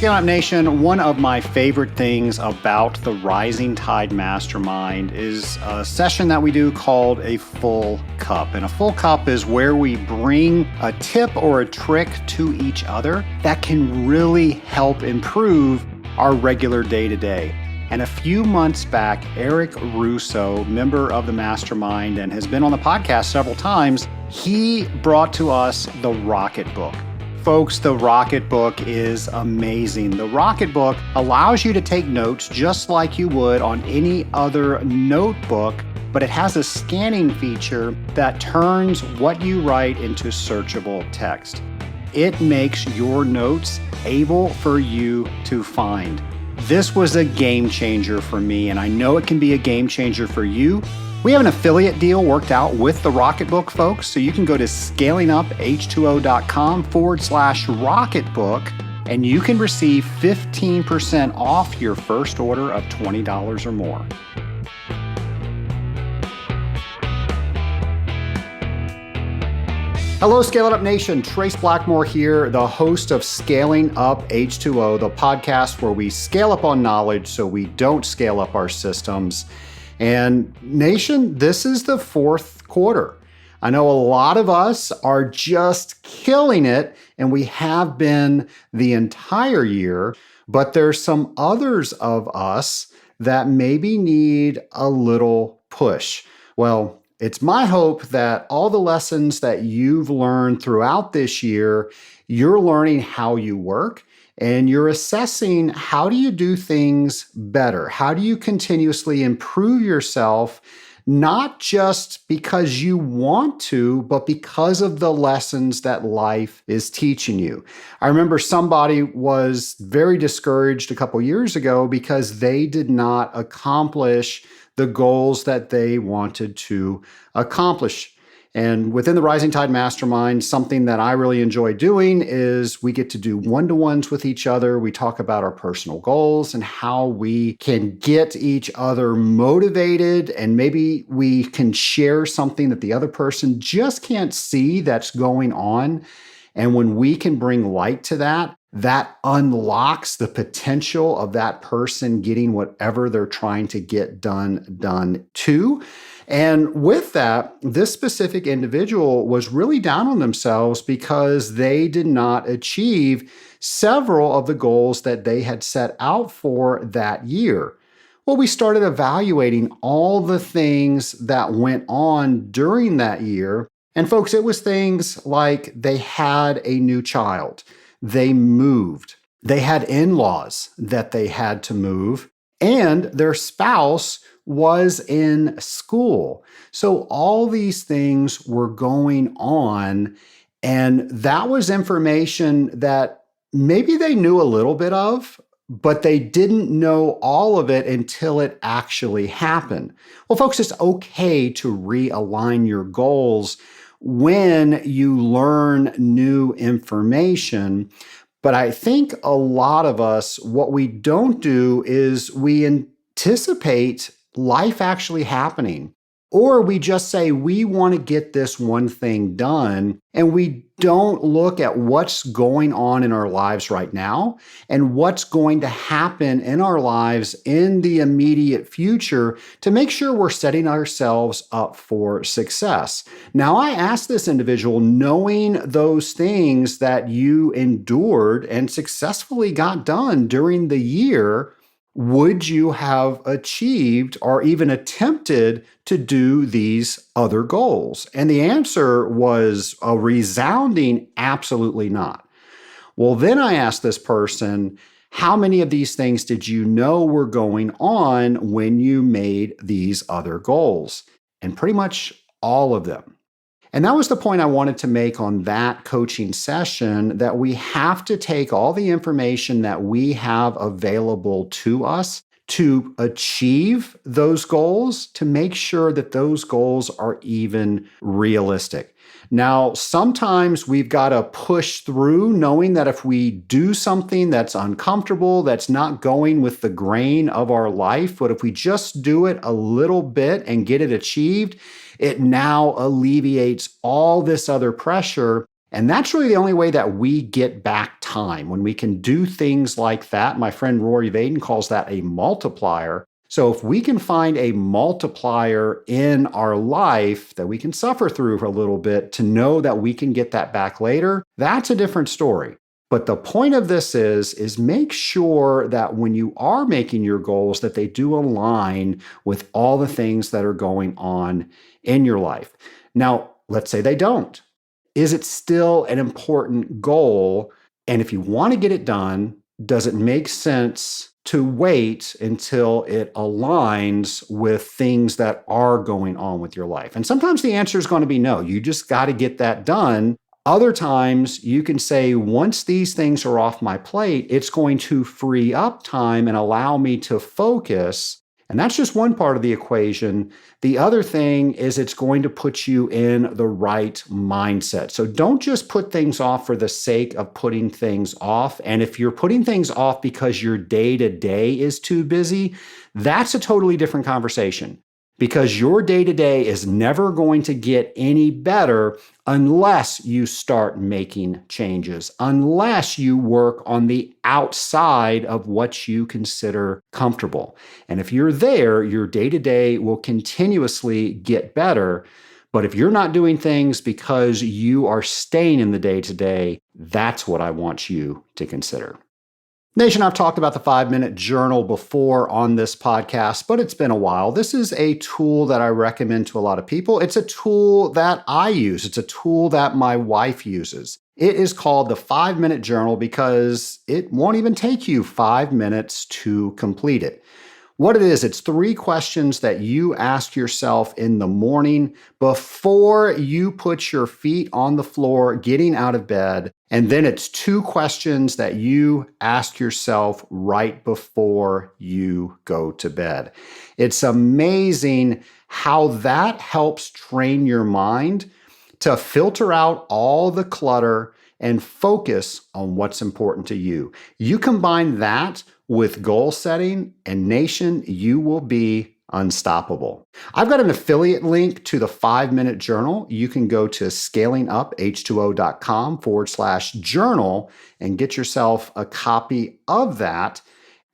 Scale Up Nation, one of my favorite things about the Rising Tide Mastermind is a session that we do called a full cup. And a full cup is where we bring a tip or a trick to each other that can really help improve our regular day-to-day. And a few months back, Eric Russo, member of the Mastermind and has been on the podcast several times, he brought to us the Rocket Book. Folks, the Rocket Book is amazing. The Rocket Book allows you to take notes just like you would on any other notebook, but it has a scanning feature that turns what you write into searchable text. It makes your notes able for you to find. This was a game changer for me, and I know it can be a game changer for you. We have an affiliate deal worked out with the Rocketbook, folks, so you can go to scalinguph2o.com/Rocketbook, and you can receive 15% off your first order of $20 or more. Hello, Scale It Up Nation. Trace Blackmore here, the host of Scaling Up H2O, the podcast where we scale up on knowledge so we don't scale up our systems. And Nation, this is the fourth quarter. I know a lot of us are just killing it, and we have been the entire year, but there's some others of us that maybe need a little push. Well, it's my hope that all the lessons that you've learned throughout this year, you're learning how you work, and you're assessing how do you do things better? How do you continuously improve yourself, not just because you want to, but because of the lessons that life is teaching you. I remember somebody was very discouraged a couple years ago because they did not accomplish the goals that they wanted to accomplish. And within the Rising Tide Mastermind, something that I really enjoy doing is we get to do one-to-ones with each other. We talk about our personal goals and how we can get each other motivated, and maybe we can share something that the other person just can't see that's going on. And when we can bring light to that, that unlocks the potential of that person getting whatever they're trying to get done too. And with that, this specific individual was really down on themselves because they did not achieve several of the goals that they had set out for that year. Well, we started evaluating all the things that went on during that year. And folks, it was things like they had a new child, they moved, they had in-laws that they had to move, and their spouse was in school. So all these things were going on, and that was information that maybe they knew a little bit of, but they didn't know all of it until it actually happened. Well, folks, it's okay to realign your goals when you learn new information. But I think a lot of us, what we don't do is we anticipate life actually happening, or we just say we want to get this one thing done, and we don't look at what's going on in our lives right now and what's going to happen in our lives in the immediate future to make sure we're setting ourselves up for success. Now, I asked this individual, knowing those things that you endured and successfully got done during the year, would you have achieved or even attempted to do these other goals? And the answer was a resounding absolutely not. Well, then I asked this person, how many of these things did you know were going on when you made these other goals? And pretty much all of them. And that was the point I wanted to make on that coaching session, that we have to take all the information that we have available to us to achieve those goals, to make sure that those goals are even realistic. Now, sometimes we've got to push through knowing that if we do something that's uncomfortable, that's not going with the grain of our life, but if we just do it a little bit and get it achieved, it now alleviates all this other pressure And that's really the only way that we get back time. When we can do things like that, my friend Rory Vaden calls that a multiplier. So if we can find a multiplier in our life that we can suffer through for a little bit to know that we can get that back later, that's a different story. But the point of this is make sure that when you are making your goals, that they do align with all the things that are going on in your life. Now, let's say they don't. Is it still an important goal? And if you want to get it done, does it make sense to wait until it aligns with things that are going on with your life? And sometimes the answer is going to be no. You just got to get that done. Other times you can say, once these things are off my plate, it's going to free up time and allow me to focus. And that's just one part of the equation. The other thing is it's going to put you in the right mindset. So don't just put things off for the sake of putting things off. And if you're putting things off because your day-to-day is too busy, that's a totally different conversation. Because your day-to-day is never going to get any better unless you start making changes, unless you work on the outside of what you consider comfortable. And if you're there, your day-to-day will continuously get better. But if you're not doing things because you are staying in the day-to-day, that's what I want you to consider. Nation, I've talked about the 5-minute journal before on this podcast, but it's been a while. This is a tool that I recommend to a lot of people. It's a tool that I use. It's a tool that my wife uses. It is called the 5-minute journal because it won't even take you 5 minutes to complete it. What it is, it's 3 questions that you ask yourself in the morning before you put your feet on the floor getting out of bed. And then it's 2 questions that you ask yourself right before you go to bed. It's amazing how that helps train your mind to filter out all the clutter and focus on what's important to you. You combine that with goal setting, and Nation, you will be unstoppable. I've got an affiliate link to the 5-minute journal. You can go to scalinguph2o.com/journal and get yourself a copy of that.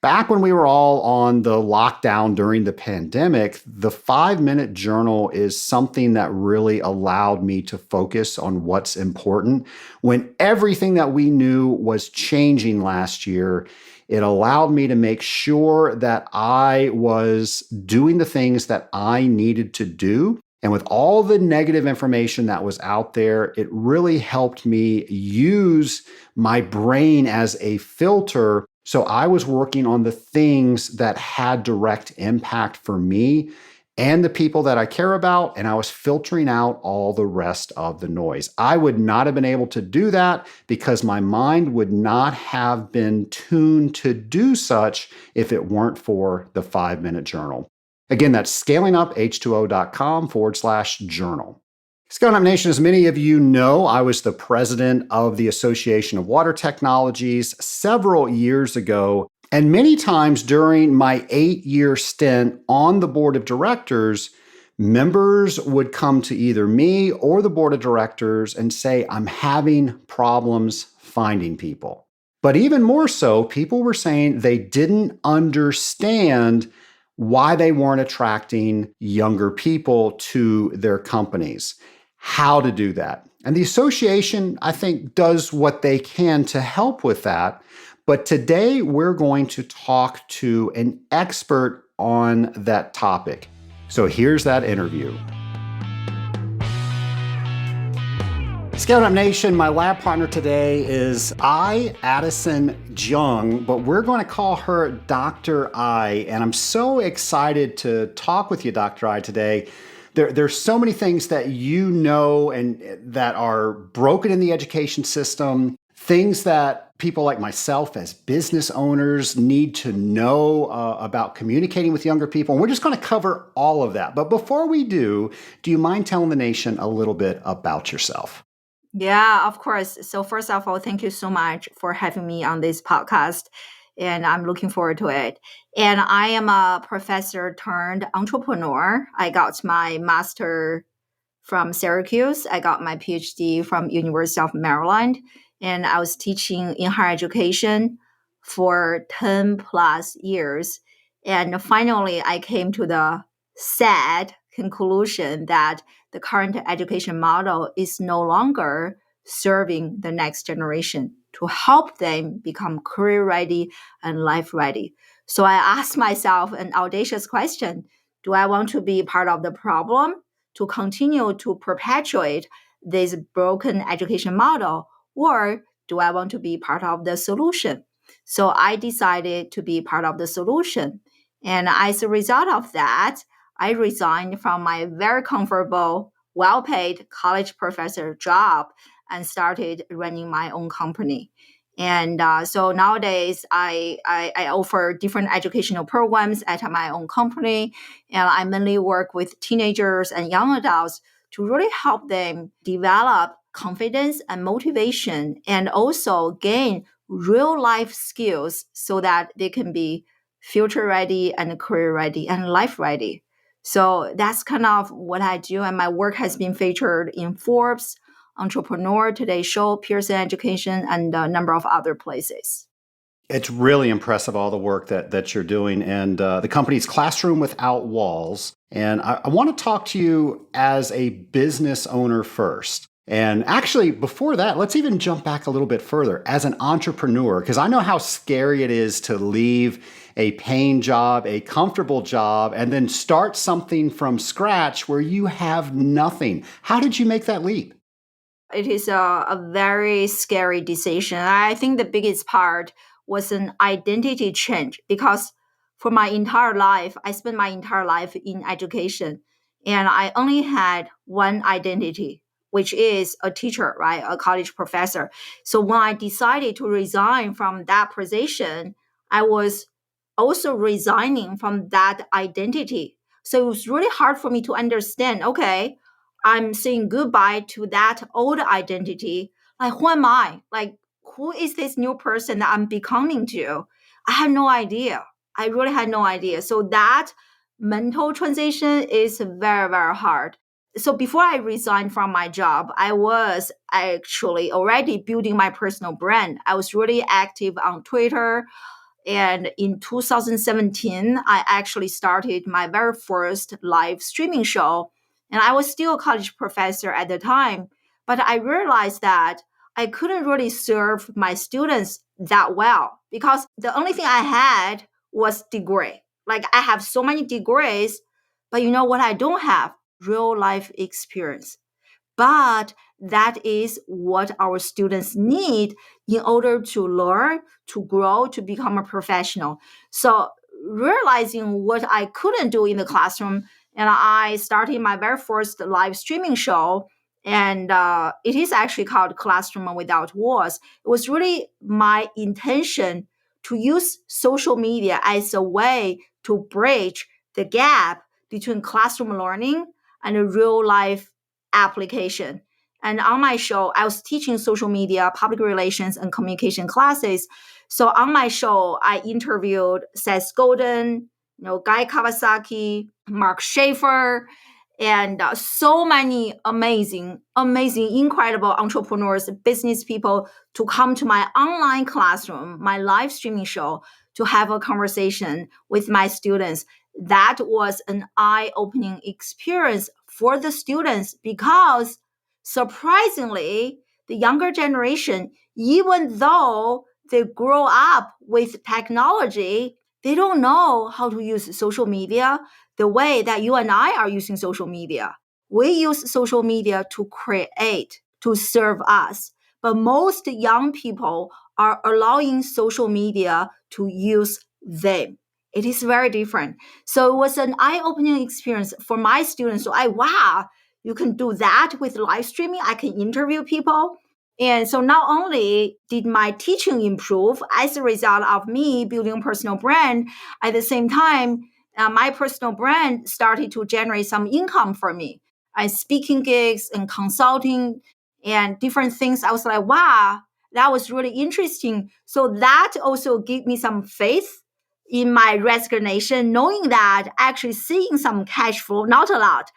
Back when we were all on the lockdown during the pandemic, the 5-minute journal is something that really allowed me to focus on what's important. When everything that we knew was changing last year, it allowed me to make sure that I was doing the things that I needed to do. And with all the negative information that was out there, it really helped me use my brain as a filter. So I was working on the things that had direct impact for me and the people that I care about, and I was filtering out all the rest of the noise. I would not have been able to do that because my mind would not have been tuned to do such if it weren't for the 5-minute journal. Again, that's scalinguph2o.com/journal. Scaling Up Nation, as many of you know, I was the president of the Association of Water Technologies several years ago. And many times during my 8-year stint on the board of directors, members would come to either me or the board of directors and say, I'm having problems finding people. But even more so, people were saying they didn't understand why they weren't attracting younger people to their companies, how to do that. And the association, I think, does what they can to help with that. But today we're going to talk to an expert on that topic. So here's that interview. Scaling Up Nation, my lab partner today is Addyson-Zhang, but we're going to call her Dr. I. And I'm so excited to talk with you, Dr. I, today. There's so many things that you know and that are broken in the education system, things that people like myself as business owners need to know about communicating with younger people. And we're just going to cover all of that. But before we do you mind telling the nation a little bit about yourself? Yeah, of course. So first of all, thank you so much for having me on this podcast. And I'm looking forward to it. And I am a professor turned entrepreneur. I got my master from Syracuse. I got my PhD from University of Maryland, and I was teaching in higher education for 10 plus years. And finally, I came to the sad conclusion that the current education model is no longer serving the next generation to help them become career ready and life ready. So I asked myself an audacious question. Do I want to be part of the problem to continue to perpetuate this broken education model, or do I want to be part of the solution? So I decided to be part of the solution. And as a result of that, I resigned from my very comfortable, well-paid college professor job and started running my own company. And so nowadays, I offer different educational programs at my own company. And I mainly work with teenagers and young adults to really help them develop confidence and motivation and also gain real life skills so that they can be future ready and career ready and life ready. So that's kind of what I do. And my work has been featured in Forbes, Entrepreneur, Today Show, Pearson Education, and a number of other places. It's really impressive, all the work that you're doing. And the company's Classroom Without Walls. And I want to talk to you as a business owner first. And actually, before that, let's even jump back a little bit further as an entrepreneur, because I know how scary it is to leave a paying job, a comfortable job, and then start something from scratch where you have nothing. How did you make that leap? It is a very scary decision. I think the biggest part was an identity change because for my entire life, I spent my entire life in education and I only had one identity, which is a teacher, right? A college professor. So when I decided to resign from that position, I was also resigning from that identity. So it was really hard for me to understand, okay, I'm saying goodbye to that old identity. Like, who am I? Like, who is this new person that I'm becoming to? I had no idea. I really had no idea. So that mental transition is very, very hard. So before I resigned from my job, I was actually already building my personal brand. I was really active on Twitter. And in 2017, I actually started my very first live streaming show. And I was still a college professor at the time, but I realized that I couldn't really serve my students that well because the only thing I had was degree. Like I have so many degrees, but you know what I don't have? Real life experience. But that is what our students need in order to learn, to grow, to become a professional. So realizing what I couldn't do in the classroom, and I started my very first live streaming show, and it is actually called Classroom Without Walls. It was really my intention to use social media as a way to bridge the gap between classroom learning and real life application. And on my show, I was teaching social media, public relations, and communication classes. So on my show, I interviewed Seth Godin, Guy Kawasaki, Mark Schaefer, and so many amazing, incredible entrepreneurs, business people to come to my online classroom, my live streaming show, to have a conversation with my students. That was an eye-opening experience for the students because surprisingly, the younger generation, even though they grow up with technology, they don't know how to use social media the way that you and I are using social media. We use social media to create, to serve us. But most young people are allowing social media to use them. It is very different. So it was an eye-opening experience for my students. So wow, you can do that with live streaming. I can interview people. And so not only did my teaching improve as a result of me building a personal brand, at the same time, my personal brand started to generate some income for me. And speaking gigs and consulting and different things. I was like, wow, that was really interesting. So that also gave me some faith in my resignation, knowing that actually seeing some cash flow, not a lot,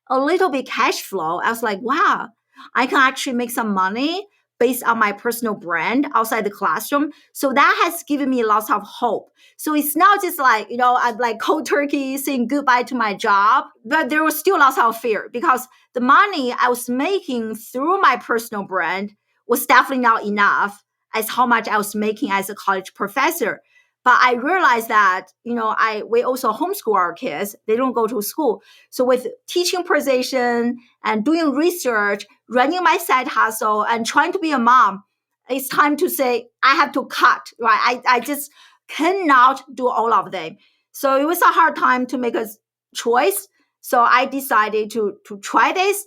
a little bit cash flow, I was like, wow, I can actually make some money based on my personal brand outside the classroom. So that has given me lots of hope. So it's not just like, I'm like cold turkey saying goodbye to my job, but there was still lots of fear because the money I was making through my personal brand was definitely not enough as how much I was making as a college professor. But I realized that, we also homeschool our kids. They don't go to school. So with teaching position and doing research, running my side hustle and trying to be a mom, it's time to say, I have to cut, right? I just cannot do all of them. So it was a hard time to make a choice. So I decided to try this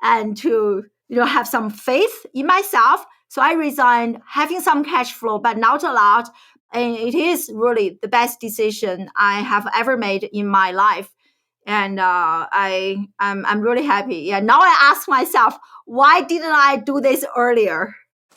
and to, have some faith in myself. So I resigned having some cash flow, but not a lot. And it is really the best decision I have ever made in my life. And I'm really happy. Yeah. Now I ask myself, why didn't I do this earlier?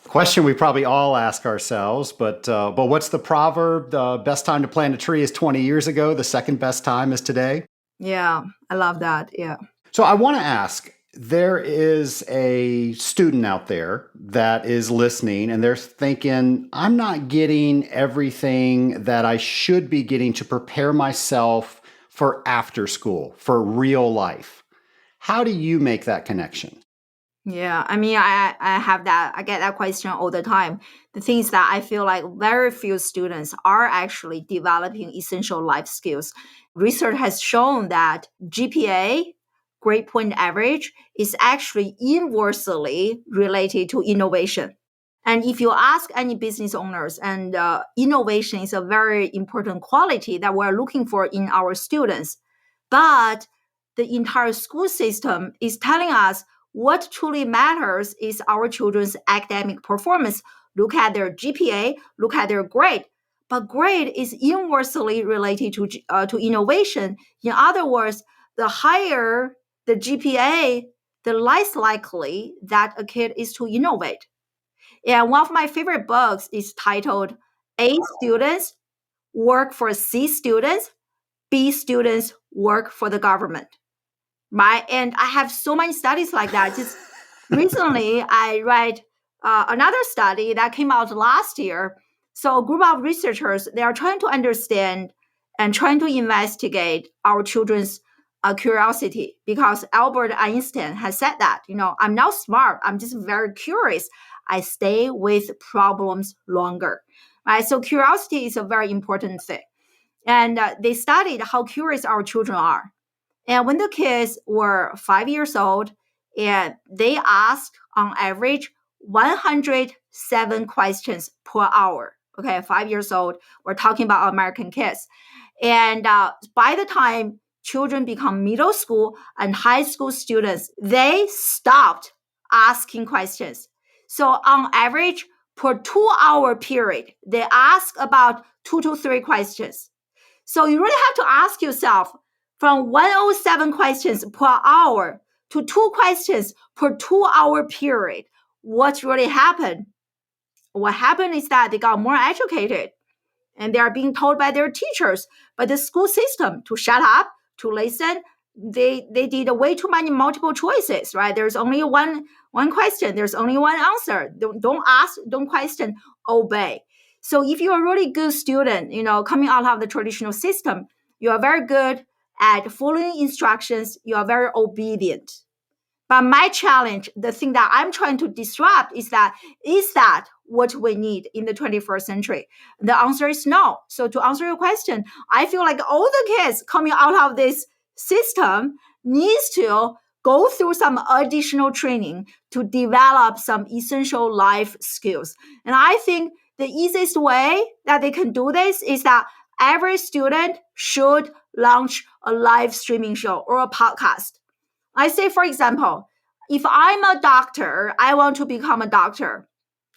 Question we probably all ask ourselves, but what's the proverb? The best time to plant a tree is 20 years ago. The second best time is today. Yeah, I love that. Yeah. So I want to ask, there is a student out there that is listening and they're thinking, I'm not getting everything that I should be getting to prepare myself for after school, for real life. How do you make that connection? Yeah, I mean, I get that question all the time. The thing is that I feel like very few students are actually developing essential life skills. Research has shown that GPA, grade point average, is actually inversely related to innovation. And if you ask any business owners, and innovation is a very important quality that we're looking for in our students. But the entire school system is telling us what truly matters is our children's academic performance. Look at their GPA, look at their grade. But grade is inversely related to innovation. In other words, the higher the GPA, the less likely that a kid is to innovate. And one of my favorite books is titled A Students Work for C Students, B Students Work for the Government. Right? And I have so many studies like that. Just recently, I read another study that came out last year. So a group of researchers, they are trying to understand and trying to investigate our children's curiosity, because Albert Einstein has said that, I'm not smart. I'm just very curious. I stay with problems longer. Right? So curiosity is a very important thing. And they studied how curious our children are. And when the kids were 5 years old, and they asked on average 107 questions per hour. Okay, 5 years old, we're talking about American kids. And by the time children become middle school and high school students, they stopped asking questions. So on average, per 2-hour period, they ask about 2 to 3 questions. So you really have to ask yourself, from 107 questions per hour to 2 questions per 2-hour period, what really happened? What happened is that they got more educated and they are being told by their teachers, by the school system, to shut up, to listen. They did way too many multiple choices, right? There's only one question. There's only one answer. Don't ask, don't question, obey. So if you're a really good student, coming out of the traditional system, you are very good at following instructions. You are very obedient. But my challenge, the thing that I'm trying to disrupt is that what we need in the 21st century? The answer is no. So to answer your question, I feel like all the kids coming out of this system needs to go through some additional training to develop some essential life skills. And I think the easiest way that they can do this is that every student should launch a live streaming show or a podcast. I say, for example, if I'm a doctor, I want to become a doctor.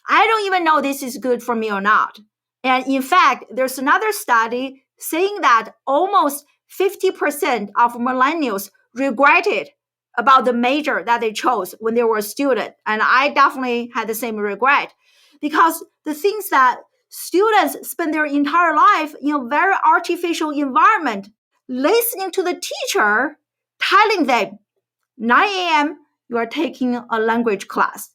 I don't even know this is good for me or not. And in fact, there's another study saying that almost 50% of millennials regretted about the major that they chose when they were a student. And I definitely had the same regret, because the things that students spend their entire life in a very artificial environment, listening to the teacher telling them, 9 a.m., you are taking a language class.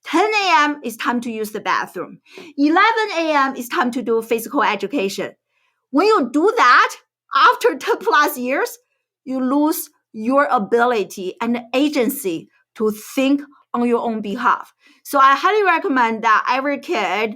10 a.m. is time to use the bathroom. 11 a.m. is time to do physical education. When you do that, after 10 plus years, you lose your ability and agency to think on your own behalf. So I highly recommend that every kid,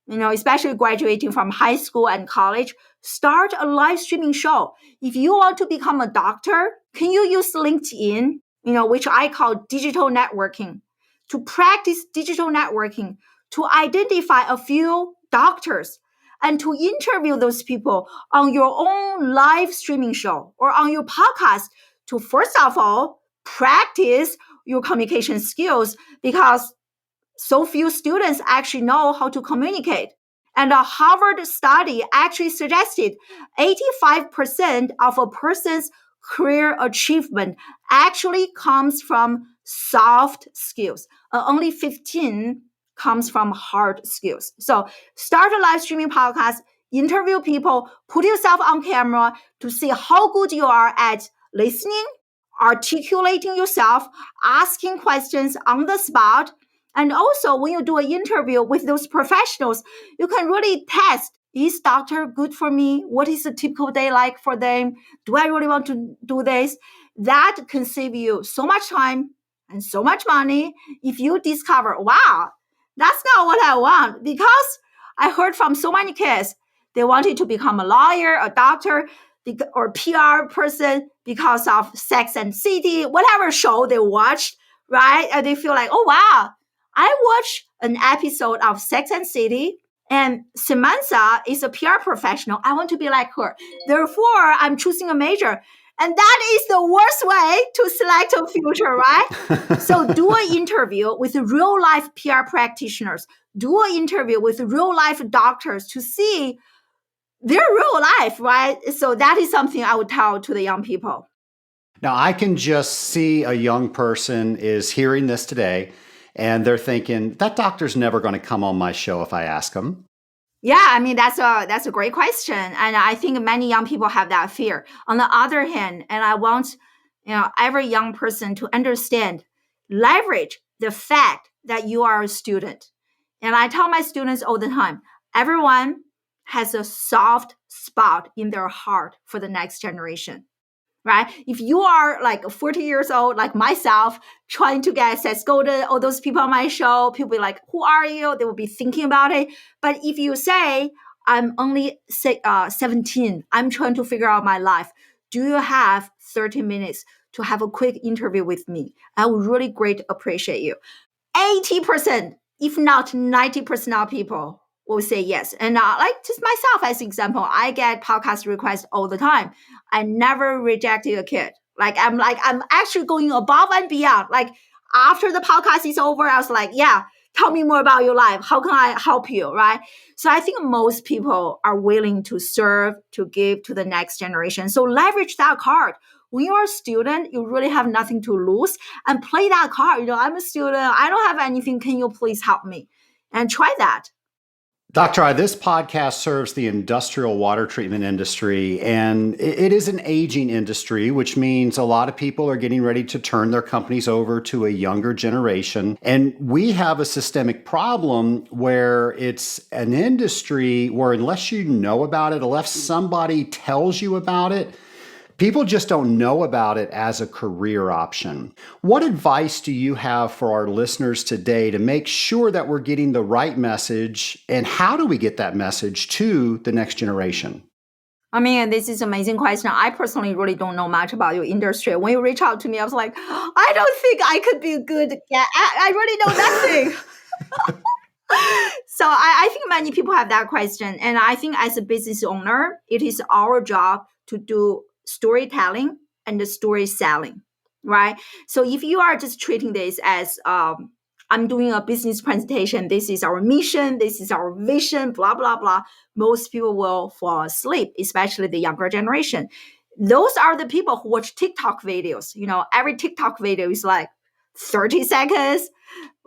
especially graduating from high school and college, start a live streaming show. If you want to become a doctor, can you use LinkedIn, which I call digital networking, to practice digital networking, to identify a few doctors and to interview those people on your own live streaming show or on your podcast to, first of all, practice your communication skills, because so few students actually know how to communicate. And a Harvard study actually suggested 85% of a person's career achievement actually comes from soft skills. Only 15 comes from hard skills. So start a live streaming podcast, interview people, put yourself on camera to see how good you are at listening, articulating yourself, asking questions on the spot. And also, when you do an interview with those professionals, you can really test, is doctor good for me? What is a typical day like for them? Do I really want to do this? That can save you so much time and so much money if you discover, wow, that's not what I want. Because I heard from so many kids, they wanted to become a lawyer, a doctor, or PR person because of Sex and City, whatever show they watched, right? And they feel like, oh, wow, I watched an episode of Sex and City, and Samantha is a PR professional. I want to be like her. Therefore, I'm choosing a major. And that is the worst way to select a future, right? So do an interview with real life PR practitioners. Do an interview with real life doctors to see their real life, right? So that is something I would tell to the young people. Now, I can just see a young person is hearing this today and they're thinking, that doctor's never going to come on my show if I ask him. Yeah, I mean, that's a great question. And I think many young people have that fear. On the other hand, and I want every young person to understand, leverage the fact that you are a student. And I tell my students all the time, everyone has a soft spot in their heart for the next generation. Right? If you are like 40 years old, like myself, trying to get Seth Godin, all those people on my show, people will be like, who are you? They will be thinking about it. But if you say, I'm only 17, I'm trying to figure out my life, do you have 30 minutes to have a quick interview with me? I would really greatly appreciate you. 80%, if not 90% of people will say yes. And like just myself as example, I get podcast requests all the time. I never rejected a kid. I'm actually going above and beyond. Like after the podcast is over, I was like, yeah, tell me more about your life. How can I help you? Right. So I think most people are willing to serve, to give to the next generation. So leverage that card. When you're a student, you really have nothing to lose, and play that card. I'm a student. I don't have anything. Can you please help me? And try that. Dr. I, this podcast serves the industrial water treatment industry, and it is an aging industry, which means a lot of people are getting ready to turn their companies over to a younger generation. And we have a systemic problem where it's an industry where unless you know about it, unless somebody tells you about it, people just don't know about it as a career option. What advice do you have for our listeners today to make sure that we're getting the right message, and how do we get that message to the next generation? I mean, this is an amazing question. I personally really don't know much about your industry. When you reach out to me, I was like, I don't think I could be a good guest. I really know nothing. So I think many people have that question. And I think as a business owner, it is our job to do storytelling and the story selling, right? So if you are just treating this as I'm doing a business presentation, this is our mission, this is our vision, blah, blah, blah, most people will fall asleep, especially the younger generation. Those are the people who watch TikTok videos. Every TikTok video is like 30 seconds,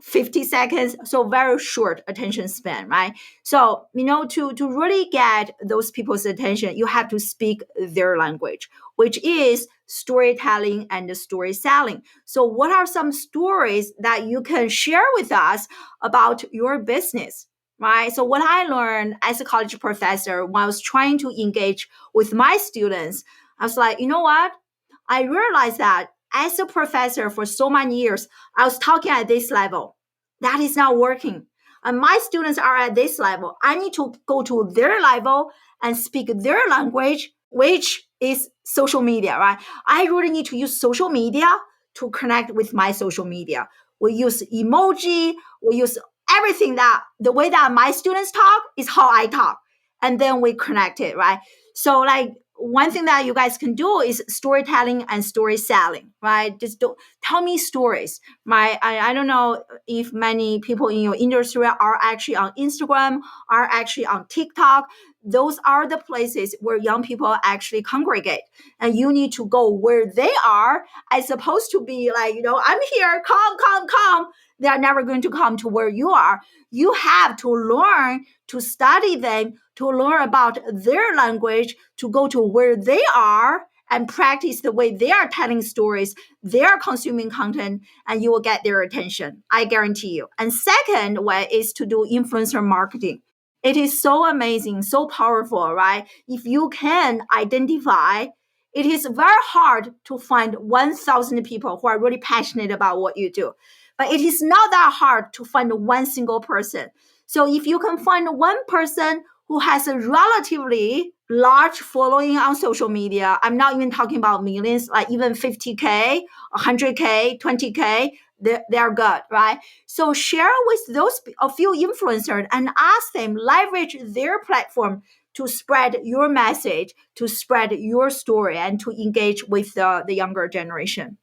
50 seconds, so very short attention span, right? So, to really get those people's attention, you have to speak their language, which is storytelling and story selling. So, what are some stories that you can share with us about your business? Right. So, what I learned as a college professor when I was trying to engage with my students, I was like, you know what? I realized that as a professor for so many years, I was talking at this level. That is not working. And my students are at this level. I need to go to their level and speak their language, which is social media, right? I really need to use social media to connect with my social media. We use emoji, we use everything that the way that my students talk is how I talk. And then we connect it, right? So like one thing that you guys can do is storytelling and story selling, right? Just tell me stories. I don't know if many people in your industry are actually on Instagram, are actually on TikTok. Those are the places where young people actually congregate. And you need to go where they are as opposed to be like, I'm here, come. They are never going to come to where you are. You have to learn to study them, to learn about their language, to go to where they are and practice the way they are telling stories, they are consuming content, and you will get their attention. I guarantee you. And second way is to do influencer marketing. It is so amazing, so powerful, right? If you can identify, it is very hard to find 1,000 people who are really passionate about what you do. But it is not that hard to find one single person. So if you can find one person who has a relatively large following on social media, I'm not even talking about millions, like even 50K, 100K, 20K, they're good, right? So share with a few influencers and ask them, leverage their platform to spread your message, to spread your story, and to engage with the younger generation.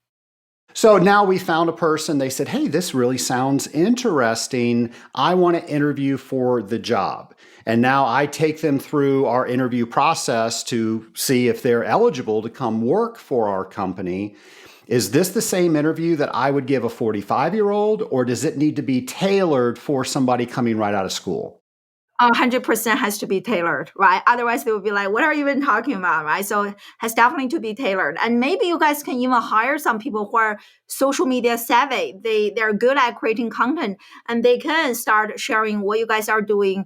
So now we found a person, they said, hey, this really sounds interesting. I want to interview for the job. And now I take them through our interview process to see if they're eligible to come work for our company. Is this the same interview that I would give a 45-year-old, or does it need to be tailored for somebody coming right out of school? 100% has to be tailored, right? Otherwise, they would be like, what are you even talking about, right? So it has definitely to be tailored. And maybe you guys can even hire some people who are social media savvy. They're good at creating content, and they can start sharing what you guys are doing,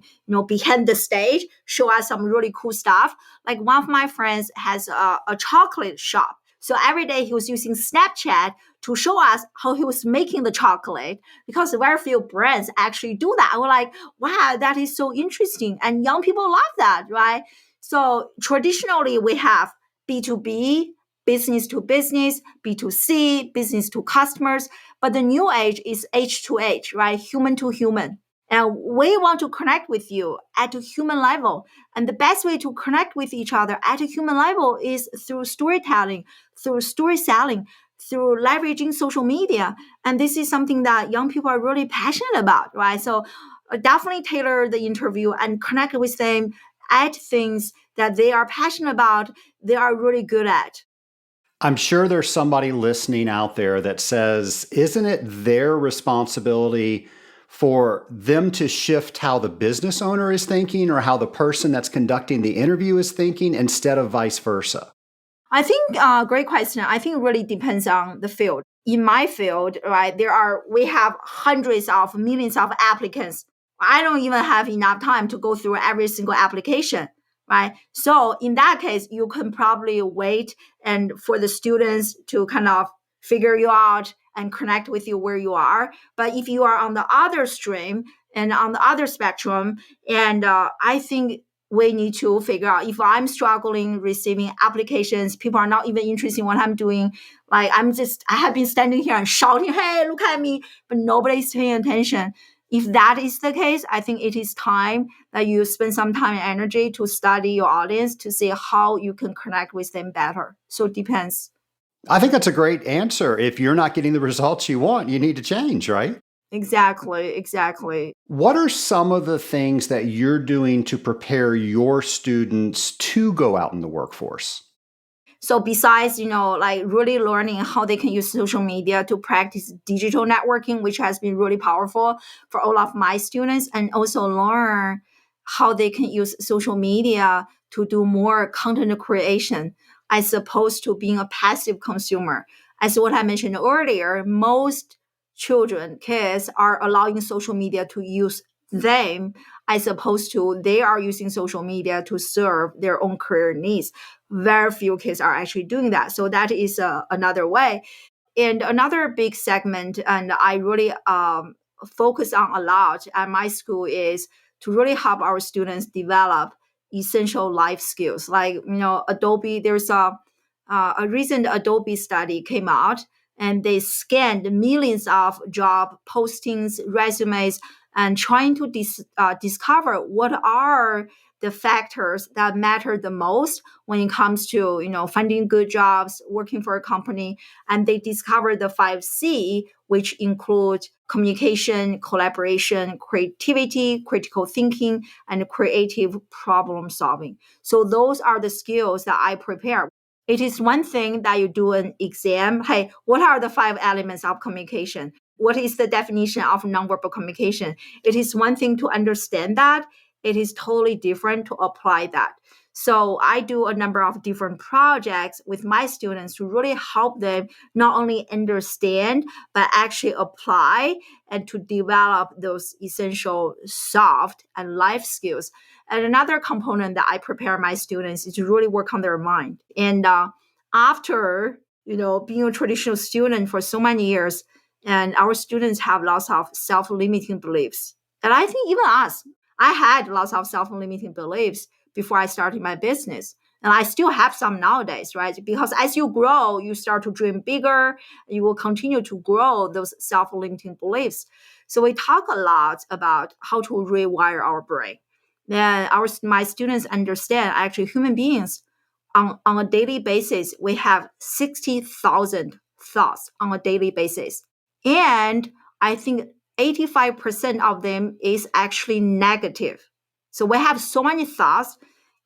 behind the stage, show us some really cool stuff. Like one of my friends has a chocolate shop. So every day he was using Snapchat to show us how he was making the chocolate, because very few brands actually do that. We're like, wow, that is so interesting. And young people love that, right? So traditionally we have B2B, business to business, B2C, business to customers. But the new age is H2H, right? Human to human. And we want to connect with you at a human level. And the best way to connect with each other at a human level is through storytelling, through story selling, through leveraging social media. And this is something that young people are really passionate about, right? So definitely tailor the interview and connect with them at things that they are passionate about, they are really good at. I'm sure there's somebody listening out there that says, isn't it their responsibility for them to shift how the business owner is thinking or how the person that's conducting the interview is thinking instead of vice versa? I think great question. I think it really depends on the field. In my field, right, we have hundreds of millions of applicants. I don't even have enough time to go through every single application, right? So in that case, you can probably wait and for the students to kind of figure you out and connect with you where you are. But if you are on the other stream and on the other spectrum, and I think we need to figure out if I'm struggling receiving applications, people are not even interested in what I'm doing. Like I have been standing here and shouting, hey, look at me, but nobody's paying attention. If that is the case, I think it is time that you spend some time and energy to study your audience to see how you can connect with them better. So it depends. I think that's a great answer. If you're not getting the results you want, you need to change, right? Exactly. What are some of the things that you're doing to prepare your students to go out in the workforce? So besides, like really learning how they can use social media to practice digital networking, which has been really powerful for all of my students, and also learn how they can use social media to do more content creation as opposed to being a passive consumer. As what I mentioned earlier, most kids are allowing social media to use them as opposed to they are using social media to serve their own career needs. Very few kids are actually doing that. So that is another way. And another big segment, and I really focus on a lot at my school, is to really help our students develop essential life skills. Like, Adobe, there's a recent Adobe study came out, and they scanned millions of job postings, resumes, and trying to discover what are the factors that matter the most when it comes to finding good jobs, working for a company. And they discovered the 5C, which include communication, collaboration, creativity, critical thinking, and creative problem solving. So those are the skills that I prepare. It is one thing that you do an exam. Hey, what are the 5 elements of communication? What is the definition of nonverbal communication? It is one thing to understand that. It is totally different to apply that. So I do a number of different projects with my students to really help them not only understand, but actually apply and to develop those essential soft and life skills. And another component that I prepare my students is to really work on their mind. And after being a traditional student for so many years, and our students have lots of self-limiting beliefs. And I think even us, I had lots of self-limiting beliefs before I started my business. And I still have some nowadays, right? Because as you grow, you start to dream bigger. You will continue to grow those self-limiting beliefs. So we talk a lot about how to rewire our brain. And my students understand actually human beings on a daily basis, we have 60,000 thoughts on a daily basis. And I think 85% of them is actually negative. So we have so many thoughts,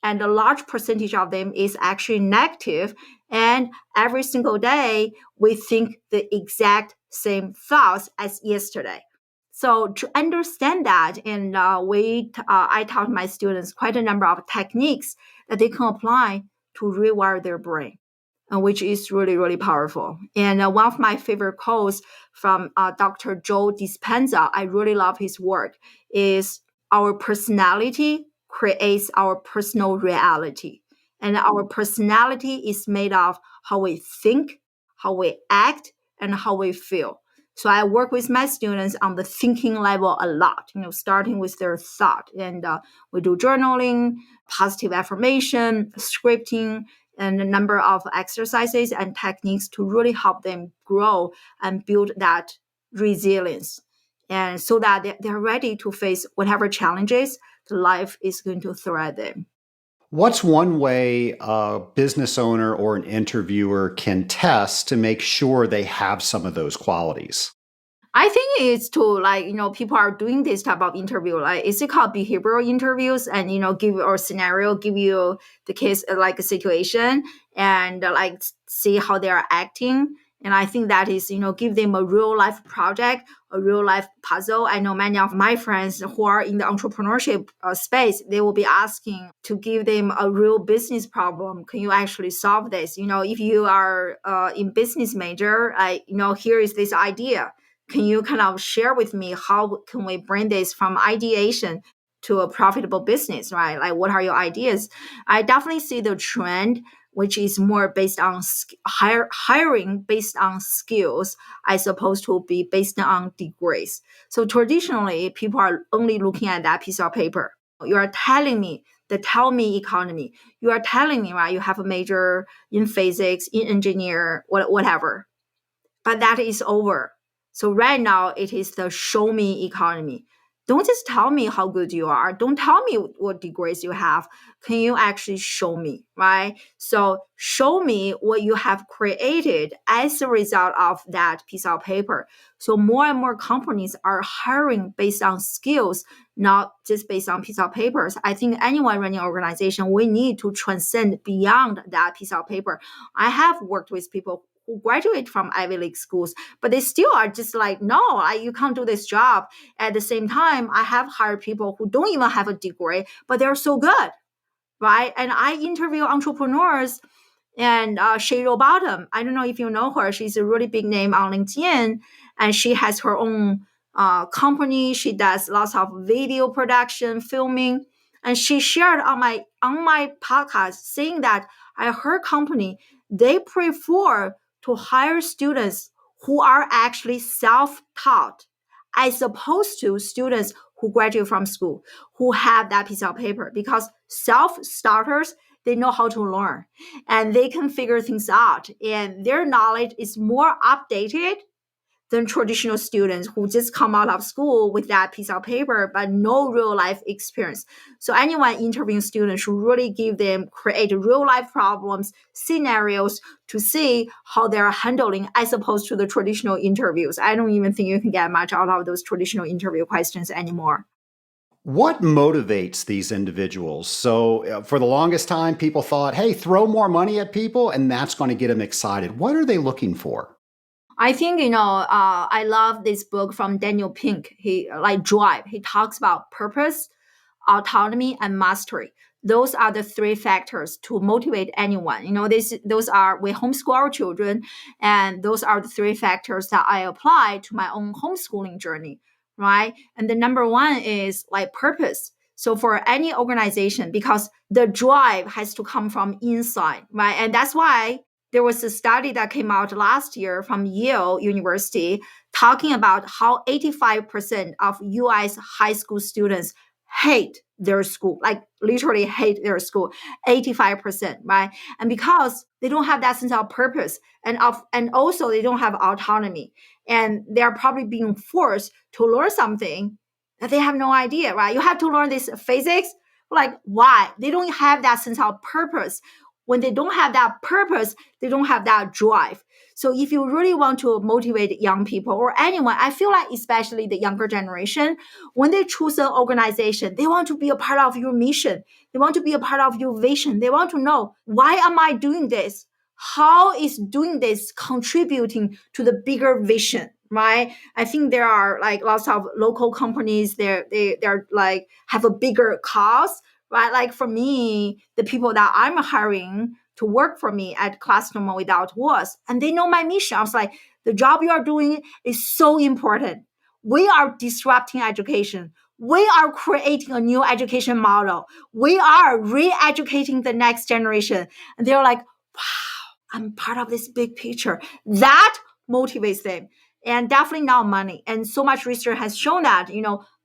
and a large percentage of them is actually negative. And every single day, we think the exact same thoughts as yesterday. So to understand that, and I taught my students quite a number of techniques that they can apply to rewire their brain, which is really, really powerful. And one of my favorite quotes from Dr. Joe Dispenza, I really love his work, is our personality creates our personal reality. And our personality is made of how we think, how we act, and how we feel. So I work with my students on the thinking level a lot, starting with their thought. And we do journaling, positive affirmation, scripting, and a number of exercises and techniques to really help them grow and build that resilience. And so that they're ready to face whatever challenges life is going to throw at them. What's one way a business owner or an interviewer can test to make sure they have some of those qualities? I think it's to people are doing this type of interview, like is it called behavioral interviews, and give you a scenario, give you the case like a situation, and see how they are acting. And I think that is give them a real life project, a real life puzzle. I know many of my friends who are in the entrepreneurship space, they will be asking to give them a real business problem. Can you actually solve this? If you are in business major, here is this idea. Can you kind of share with me how can we bring this from ideation to a profitable business, right? Like, what are your ideas? I definitely see the trend, which is more based on hiring based on skills as opposed to be based on degrees. So traditionally, people are only looking at that piece of paper. You are telling me the tell me economy. You are telling me, right, you have a major in physics, in engineer, whatever. But that is over. So right now, it is the show me economy. don't just tell me how good you are. Don't tell me what degrees you have. Can you actually show me, right? So show me what you have created as a result of that piece of paper. So more and more companies are hiring based on skills, not just based on piece of papers. I think anyone running an organization, we need to transcend beyond that piece of paper. I have worked with people who graduate from Ivy League schools, but they still are just like, no, you can't do this job. At the same time, I have hired people who don't even have a degree, but they're so good, right? And I interview entrepreneurs, and Cheryl Bottom, I don't know if you know her. She's a really big name on LinkedIn, and she has her own company. She does lots of video production, filming, and she shared on my podcast saying that at her company they prefer to hire students who are actually self-taught as opposed to students who graduate from school who have that piece of paper, because self-starters, they know how to learn and they can figure things out, and their knowledge is more updated than traditional students who just come out of school with that piece of paper but no real life experience. So anyone interviewing students should really create real life problems, scenarios to see how they're handling, as opposed to the traditional interviews. I don't even think you can get much out of those traditional interview questions anymore. What motivates these individuals? So, for the longest time, people thought, hey, throw more money at people and that's going to get them excited. What are they looking for? I think, I love this book from Daniel Pink. He like Drive. He talks about purpose, autonomy, and mastery. Those are the three factors to motivate anyone. We homeschool our children, and those are the three factors that I apply to my own homeschooling journey, right? And the number one is like purpose. So for any organization, because the drive has to come from inside, right? And that's why there was a study that came out last year from Yale University talking about how 85% of US high school students hate their school, like literally hate their school, 85%, right? And because they don't have that sense of purpose and also they don't have autonomy, and they're probably being forced to learn something that they have no idea, right? You have to learn this physics, like why? They don't have that sense of purpose. When they don't have that purpose, they don't have that drive. So if you really want to motivate young people or anyone, I feel like especially the younger generation, when they choose an organization, they want to be a part of your mission. They want to be a part of your vision. They want to know, why am I doing this? How is doing this contributing to the bigger vision? Right? I think there are like lots of local companies. They're like have a bigger cause, right? Like for me, the people that I'm hiring to work for me at Classroom Without Walls, and they know my mission. I was like, the job you are doing is so important. We are disrupting education. We are creating a new education model. We are re-educating the next generation. And they're like, wow, I'm part of this big picture. That motivates them. And definitely not money. And so much research has shown that,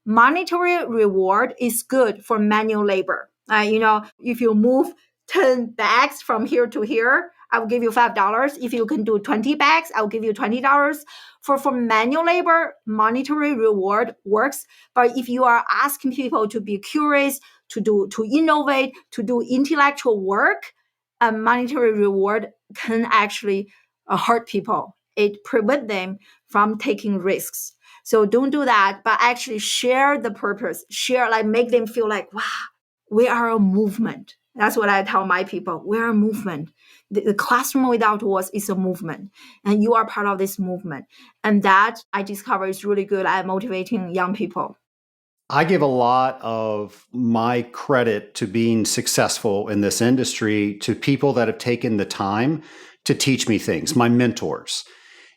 monetary reward is good for manual labor. If you move 10 bags from here to here, I will give you $5. If you can do 20 bags, I'll give you $20. For manual labor, monetary reward works. But if you are asking people to be curious, to innovate, to do intellectual work, a monetary reward can actually hurt people. It prevents them from taking risks. So don't do that, but actually share the purpose. Make them feel like, wow, we are a movement. That's what I tell my people. We're a movement. The Classroom Without Walls is a movement, and you are part of this movement. And that I discover is really good at motivating young people. I give a lot of my credit to being successful in this industry to people that have taken the time to teach me things, my mentors.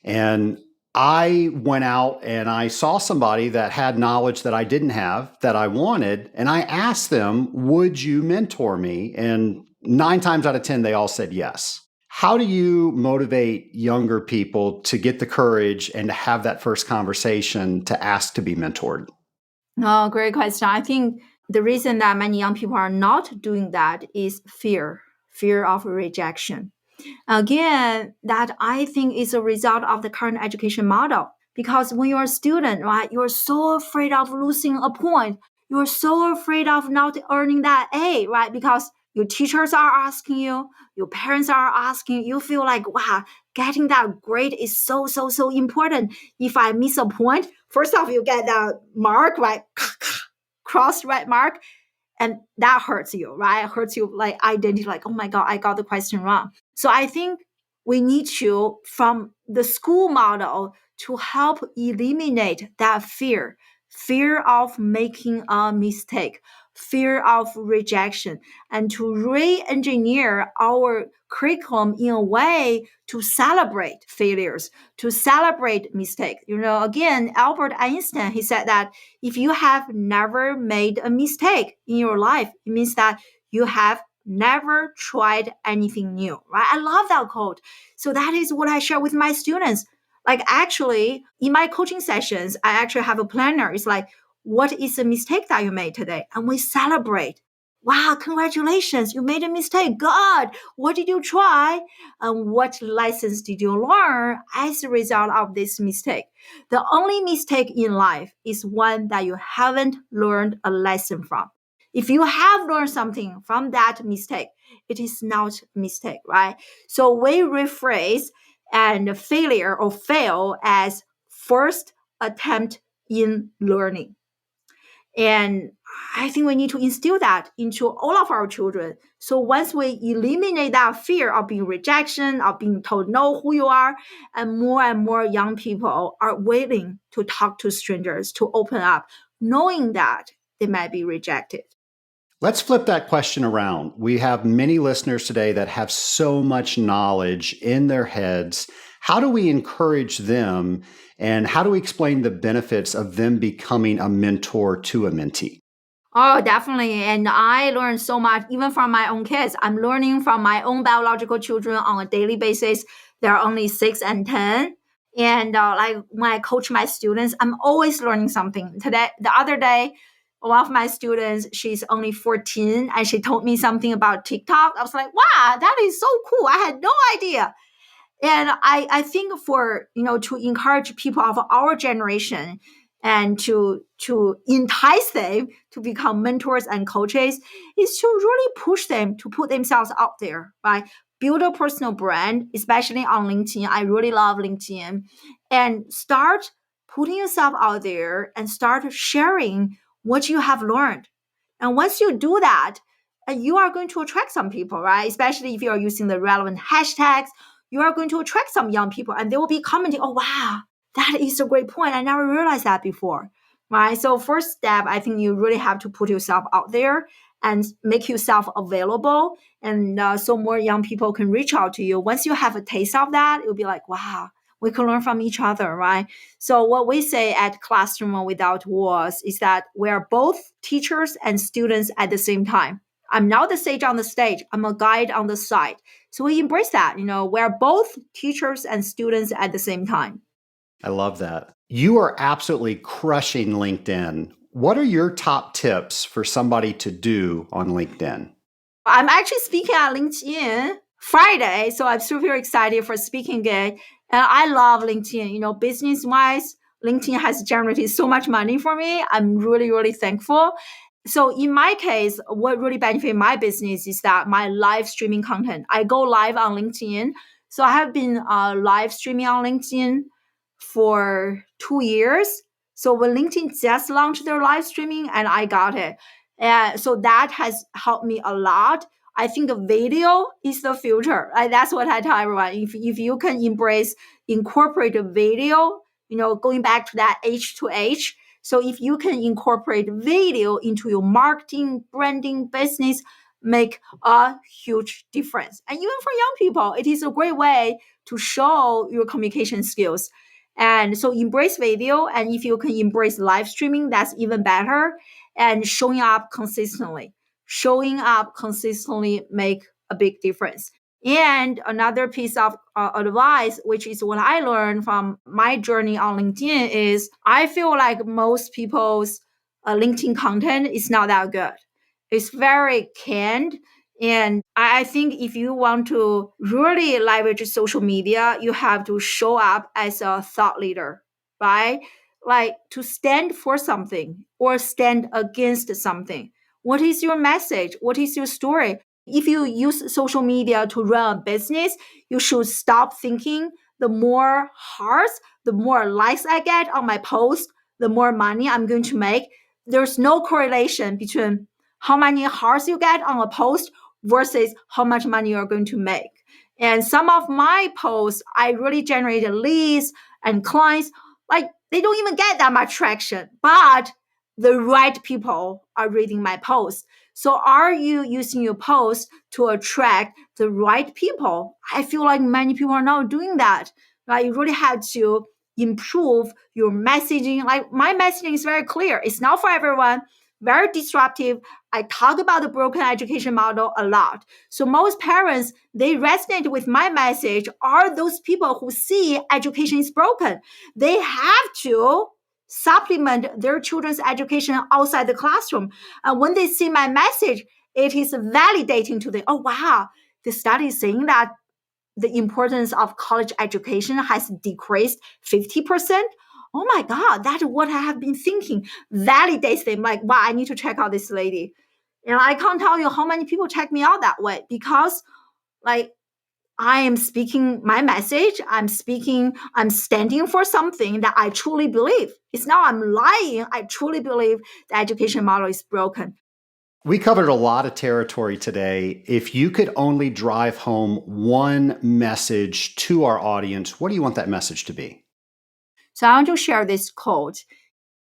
And I went out and I saw somebody that had knowledge that I didn't have, that I wanted, and I asked them, would you mentor me? And 9 times out of 10, they all said yes. How do you motivate younger people to get the courage and to have that first conversation to ask to be mentored? No, great question. I think the reason that many young people are not doing that is fear of rejection. Again, that I think is a result of the current education model. Because when you're a student, right, you're so afraid of losing a point. You're so afraid of not earning that A, right? Because your teachers are asking you, your parents are asking, you feel like, wow, getting that grade is so, so, so important. If I miss a point, first off, you get that mark, right? Cross right mark. And that hurts you, right? It hurts you like identity, like, oh my God, I got the question wrong. So I think we need to, from the school model, to help eliminate that fear of making a mistake, fear of rejection, and to re-engineer our curriculum in a way to celebrate failures, to celebrate mistakes. Again, Albert Einstein, he said that if you have never made a mistake in your life, it means that you have never tried anything new, right? I love that quote. So that is what I share with my students. Like, actually, in my coaching sessions, I actually have a planner. It's like, what is a mistake that you made today? And we celebrate. Wow, congratulations, you made a mistake. God, what did you try? And what lessons did you learn as a result of this mistake? The only mistake in life is one that you haven't learned a lesson from. If you have learned something from that mistake, it is not a mistake, right? So we rephrase and failure or fail as first attempt in learning. And I think we need to instill that into all of our children. So once we eliminate that fear of being rejection, of being told no who you are, and more young people are willing to talk to strangers, to open up, knowing that they might be rejected. Let's flip that question around. We have many listeners today that have so much knowledge in their heads. How do we encourage them, and how do we explain the benefits of them becoming a mentor to a mentee? Oh, definitely. And I learned so much, even from my own kids. I'm learning from my own biological children on a daily basis. They're only 6 and 10. And like when I coach my students, I'm always learning something. The other day, one of my students, she's only 14, and she told me something about TikTok. I was like, wow, that is so cool. I had no idea. And I think for, to encourage people of our generation and to entice them to become mentors and coaches is to really push them to put themselves out there, right? Build a personal brand, especially on LinkedIn. I really love LinkedIn. And start putting yourself out there and start sharing what you have learned. And once you do that, you are going to attract some people, right? Especially if you are using the relevant hashtags, you are going to attract some young people, and they will be commenting, oh, wow, that is a great point. I never realized that before, right? So first step, I think you really have to put yourself out there and make yourself available. And so more young people can reach out to you. Once you have a taste of that, it'll be like, wow, we can learn from each other, right? So what we say at Classroom Without Walls is that we're both teachers and students at the same time. I'm not the sage on the stage. I'm a guide on the side. So we embrace that. We're both teachers and students at the same time. I love that. You are absolutely crushing LinkedIn. What are your top tips for somebody to do on LinkedIn? I'm actually speaking at LinkedIn Friday, so I'm super excited for speaking gig. And I love LinkedIn. Business-wise, LinkedIn has generated so much money for me. I'm really, really thankful. So in my case, what really benefit my business is that my live streaming content. I go live on LinkedIn. So I have been live streaming on LinkedIn for 2 years. So when LinkedIn just launched their live streaming, and I got it. So that has helped me a lot. I think video is the future. That's what I tell everyone. If you can incorporate a video, going back to that H2H. So if you can incorporate video into your marketing, branding, business, make a huge difference. And even for young people, it is a great way to show your communication skills. And so embrace video. And if you can embrace live streaming, that's even better. And showing up consistently. Showing up consistently make a big difference. And another piece of advice, which is what I learned from my journey on LinkedIn, is I feel like most people's LinkedIn content is not that good. It's very canned. And I think if you want to really leverage social media, you have to show up as a thought leader. right? Like to stand for something or stand against something. What is your message? What is your story? If you use social media to run a business, you should stop thinking the more hearts, the more likes I get on my post, the more money I'm going to make. There's no correlation between how many hearts you get on a post versus how much money you're going to make. And some of my posts, I really generated leads and clients. Like they don't even get that much traction, but the right people are reading my posts. So are you using your post to attract the right people? I feel like many people are not doing that. Right? You really have to improve your messaging. Like my messaging is very clear. It's not for everyone, very disruptive. I talk about the broken education model a lot. So most parents, they resonate with my message are those people who see education is broken. They have to supplement their children's education outside the classroom. And when they see my message, it is validating to them. Oh, wow, the study is saying that the importance of college education has decreased 50%. Oh my God, that's what I have been thinking. Validates them like, wow, I need to check out this lady. And I can't tell you how many people check me out that way because like I am speaking my message. I'm standing for something that I truly believe. It's not I'm lying. I truly believe the education model is broken. We covered a lot of territory today. If you could only drive home one message to our audience, what do you want that message to be? So I want to share this quote.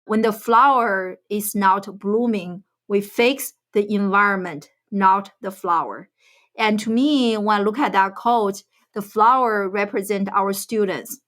When the flower is not blooming, we fix the environment, not the flower. And to me, when I look at that quote, the flower represents our students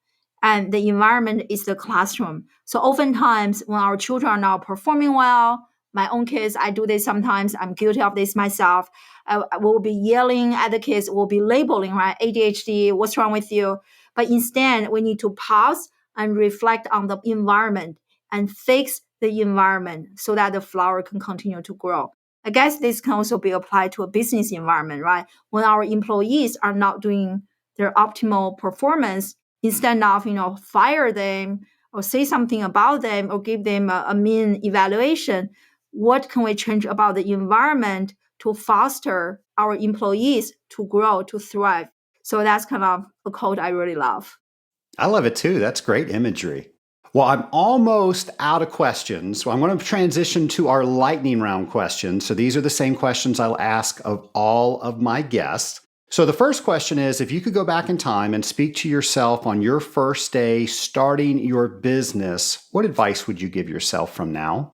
and the environment is the classroom. So oftentimes when our children are not performing well, my own kids, I do this sometimes, I'm guilty of this myself. I will be yelling at the kids, we'll be labeling, right? ADHD, what's wrong with you? But instead, we need to pause and reflect on the environment and fix the environment so that the flower can continue to grow. I guess this can also be applied to a business environment, right? When our employees are not doing their optimal performance, instead of, fire them or say something about them or give them a mean evaluation, what can we change about the environment to foster our employees to grow, to thrive? So that's kind of a quote I really love. I love it too. That's great imagery. Well, I'm almost out of questions. So I'm going to transition to our lightning round questions. So these are the same questions I'll ask of all of my guests. So the first question is, if you could go back in time and speak to yourself on your first day starting your business, what advice would you give yourself from now?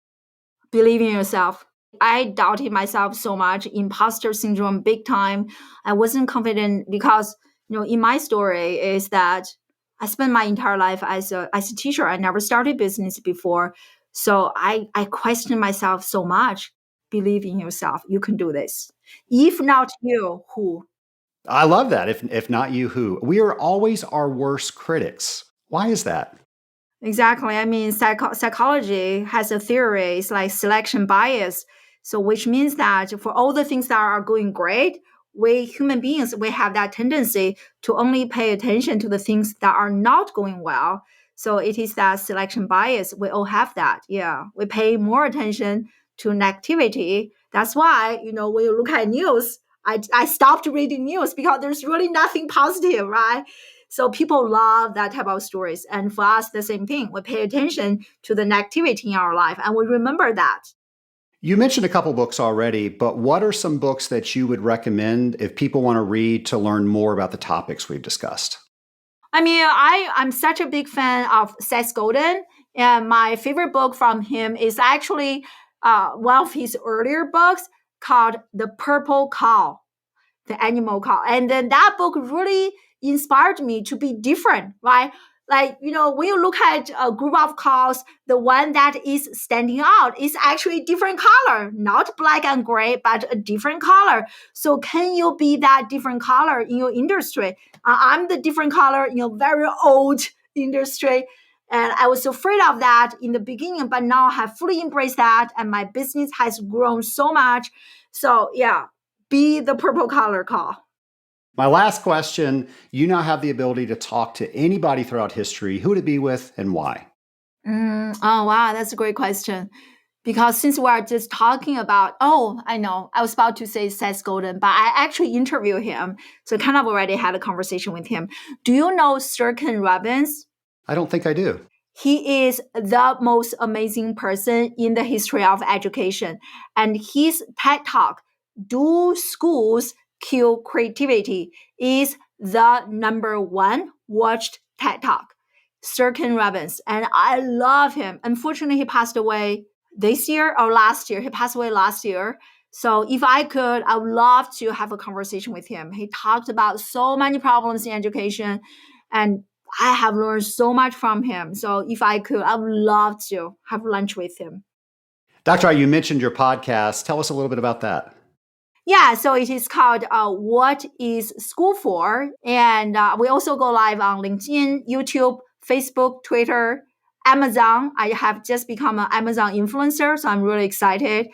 Believe in yourself. I doubted myself so much, imposter syndrome big time. I wasn't confident because, in my story is that I spent my entire life as a teacher. I never started business before. So I questioned myself so much. Believe in yourself. You can do this. If not you, who? I love that. If not you, who? We are always our worst critics. Why is that? Exactly. I mean, psychology has a theory. It's like selection bias. So, which means that for all the things that are going great, we human beings, we have that tendency to only pay attention to the things that are not going well. So it is that selection bias. We all have that. Yeah. We pay more attention to negativity. That's why, when you look at news, I stopped reading news because there's really nothing positive, right? So people love that type of stories. And for us, the same thing. We pay attention to the negativity in our life and we remember that. You mentioned a couple books already, but what are some books that you would recommend if people want to read to learn more about the topics we've discussed? I mean, I'm such a big fan of Seth Godin. And my favorite book from him is actually one of his earlier books called The Purple Cow, the animal cow. And then that book really inspired me to be different, right? Like, when you look at a group of cows, the one that is standing out is actually different color, not black and gray, but a different color. So can you be that different color in your industry? I'm the different color in a very old industry. And I was afraid of that in the beginning, but now I have fully embraced that. And my business has grown so much. So yeah, be the purple color cow. My last question, you now have the ability to talk to anybody throughout history. Who would it be with and why? Oh, wow, that's a great question. Because since we are just talking about, oh, I know, I was about to say Seth Godin, but I actually interviewed him. So kind of already had a conversation with him. Do you know Sirkin Robbins? I don't think I do. He is the most amazing person in the history of education. And his TED Talk, Do Schools Kill Creativity, is the number one watched TED Talk. Sirkin Robbins. And I love him. Unfortunately, he passed away this year or last year. He passed away last year. So if I could, I would love to have a conversation with him. He talked about so many problems in education, and I have learned so much from him. So if I could, I would love to have lunch with him. Dr. I, you mentioned your podcast. Tell us a little bit about that. Yeah, so it is called What is School For? And we also go live on LinkedIn, YouTube, Facebook, Twitter, Amazon. I have just become an Amazon influencer, so I'm really excited.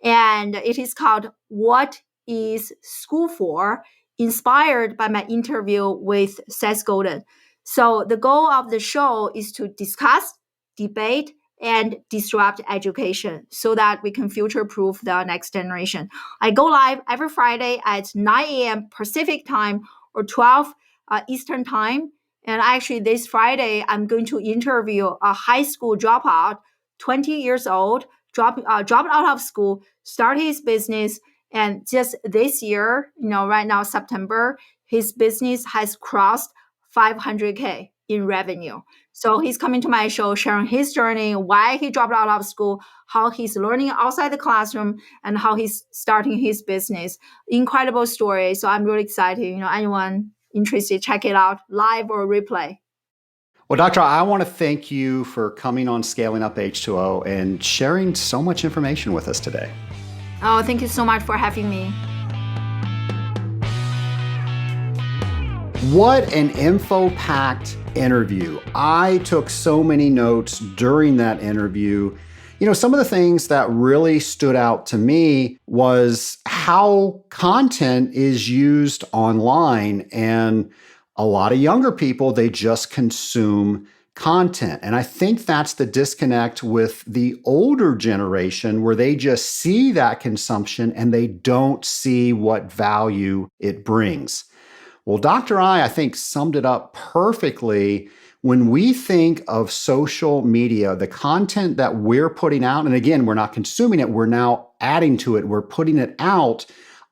And it is called What is School For? Inspired by my interview with Seth Godin. So the goal of the show is to discuss, debate, and disrupt education so that we can future proof the next generation. I go live every Friday at 9 a.m. Pacific time or 12 Eastern time. And actually, this Friday, I'm going to interview a high school dropout, 20 years old, dropped out of school, started his business. And just this year, right now, September, his business has crossed 500K in revenue. So he's coming to my show, sharing his journey, why he dropped out of school, how he's learning outside the classroom, and how he's starting his business. Incredible story. So I'm really excited. Anyone interested, check it out, live or replay. Well, Dr. I want to thank you for coming on Scaling Up H2O and sharing so much information with us today. Oh, thank you so much for having me. What an info-packed interview. I took so many notes during that interview. Some of the things that really stood out to me was how content is used online, and a lot of younger people, they just consume content. And I think that's the disconnect with the older generation, where they just see that consumption and they don't see what value it brings. Well, Dr. I think, summed it up perfectly. When we think of social media, the content that we're putting out, and again, we're not consuming it, we're now adding to it, we're putting it out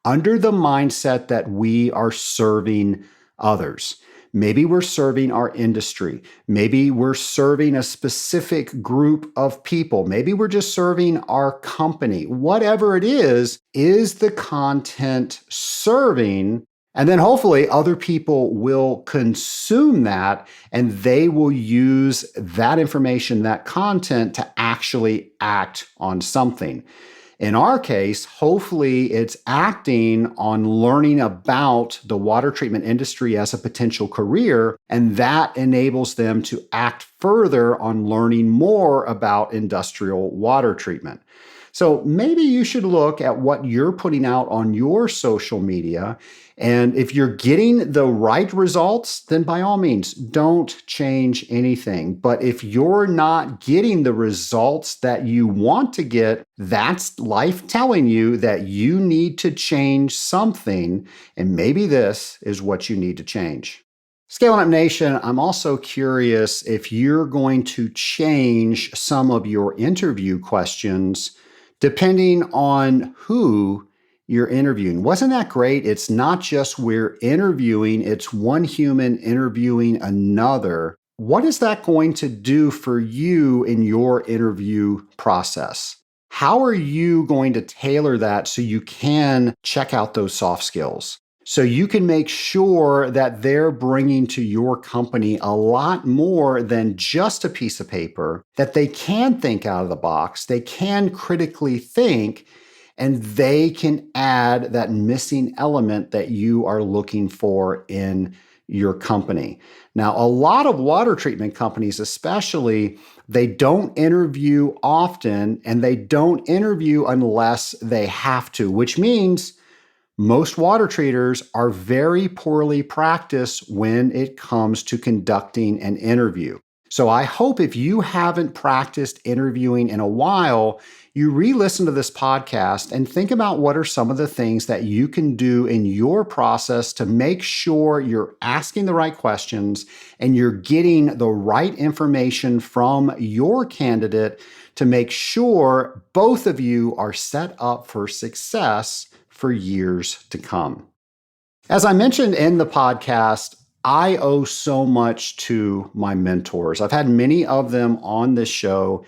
under the mindset that we are serving others. Maybe we're serving our industry. Maybe we're serving a specific group of people. Maybe we're just serving our company. Whatever it is the content serving? And then hopefully other people will consume that, and they will use that information, that content, to actually act on something. In our case, hopefully it's acting on learning about the water treatment industry as a potential career, and that enables them to act further on learning more about industrial water treatment. So maybe you should look at what you're putting out on your social media. And if you're getting the right results, then by all means, don't change anything. But if you're not getting the results that you want to get, that's life telling you that you need to change something. And maybe this is what you need to change. Scaling Up Nation, I'm also curious if you're going to change some of your interview questions depending on who you're interviewing. Wasn't that great? It's not just we're interviewing, it's one human interviewing another. What is that going to do for you in your interview process? How are you going to tailor that so you can check out those soft skills? So you can make sure that they're bringing to your company a lot more than just a piece of paper, that they can think out of the box, they can critically think, and they can add that missing element that you are looking for in your company. Now, a lot of water treatment companies, especially, they don't interview often, and they don't interview unless they have to, which means most water treaters are very poorly practiced when it comes to conducting an interview. So I hope if you haven't practiced interviewing in a while, you re-listen to this podcast and think about what are some of the things that you can do in your process to make sure you're asking the right questions and you're getting the right information from your candidate to make sure both of you are set up for success for years to come. As I mentioned in the podcast, I owe so much to my mentors. I've had many of them on this show.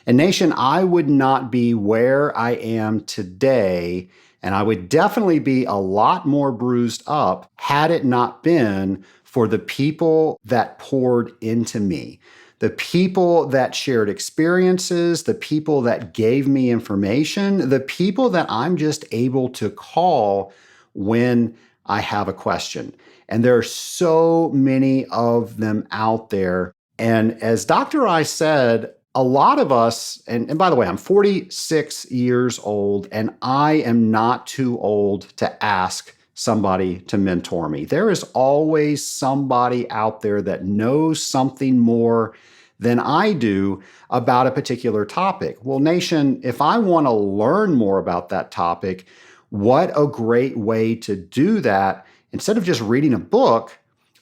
And Nation, I would not be where I am today, and I would definitely be a lot more bruised up had it not been for the people that poured into me, the people that shared experiences, the people that gave me information, the people that I'm just able to call when I have a question. And there are so many of them out there. And as Dr. I said, a lot of us, and by the way, I'm 46 years old, and I am not too old to ask somebody to mentor me. There is always somebody out there that knows something more than I do about a particular topic. Well, Nation, if I want to learn more about that topic, what a great way to do that. Instead of just reading a book,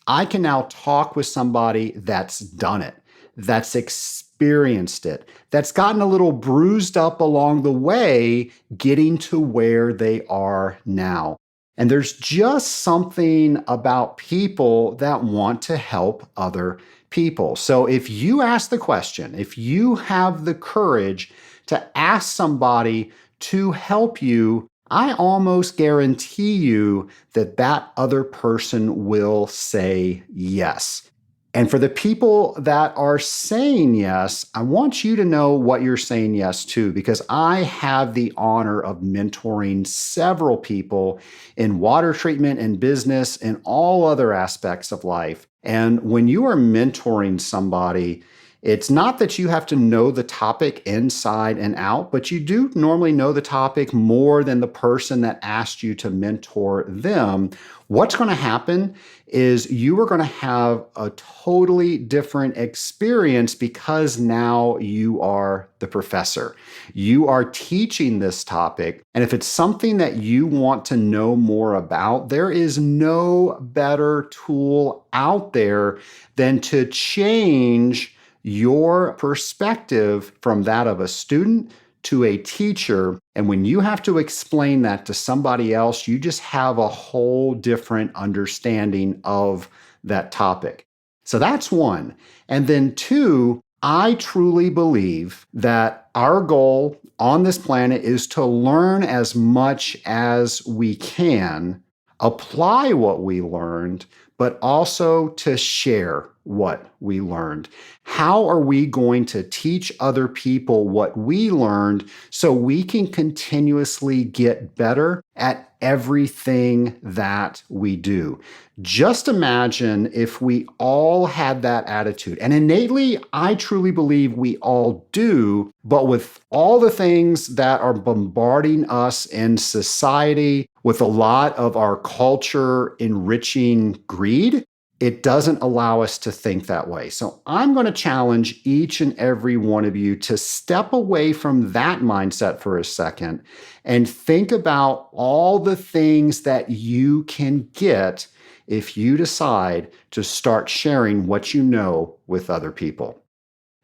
I can now talk with somebody that's done it, that's experienced it, that's gotten a little bruised up along the way, getting to where they are now. And there's just something about people that want to help other people. So if you ask the question, if you have the courage to ask somebody to help you, I almost guarantee you that that other person will say yes. And for the people that are saying yes, I want you to know what you're saying yes to, because I have the honor of mentoring several people in water treatment and business and all other aspects of life. And when you are mentoring somebody, it's not that you have to know the topic inside and out, but you do normally know the topic more than the person that asked you to mentor them. What's going to happen is you are going to have a totally different experience because now you are the professor. You are teaching this topic. And if it's something that you want to know more about, there is no better tool out there than to change your perspective from that of a student to a teacher. And when you have to explain that to somebody else, you just have a whole different understanding of that topic. So that's one. And then two, I truly believe that our goal on this planet is to learn as much as we can, apply what we learned, but also to share what we learned. How are we going to teach other people what we learned so we can continuously get better at everything that we do? Just imagine if we all had that attitude. And innately, I truly believe we all do, but with all the things that are bombarding us in society, with a lot of our culture enriching greed, it doesn't allow us to think that way. So I'm going to challenge each and every one of you to step away from that mindset for a second and think about all the things that you can get if you decide to start sharing what you know with other people.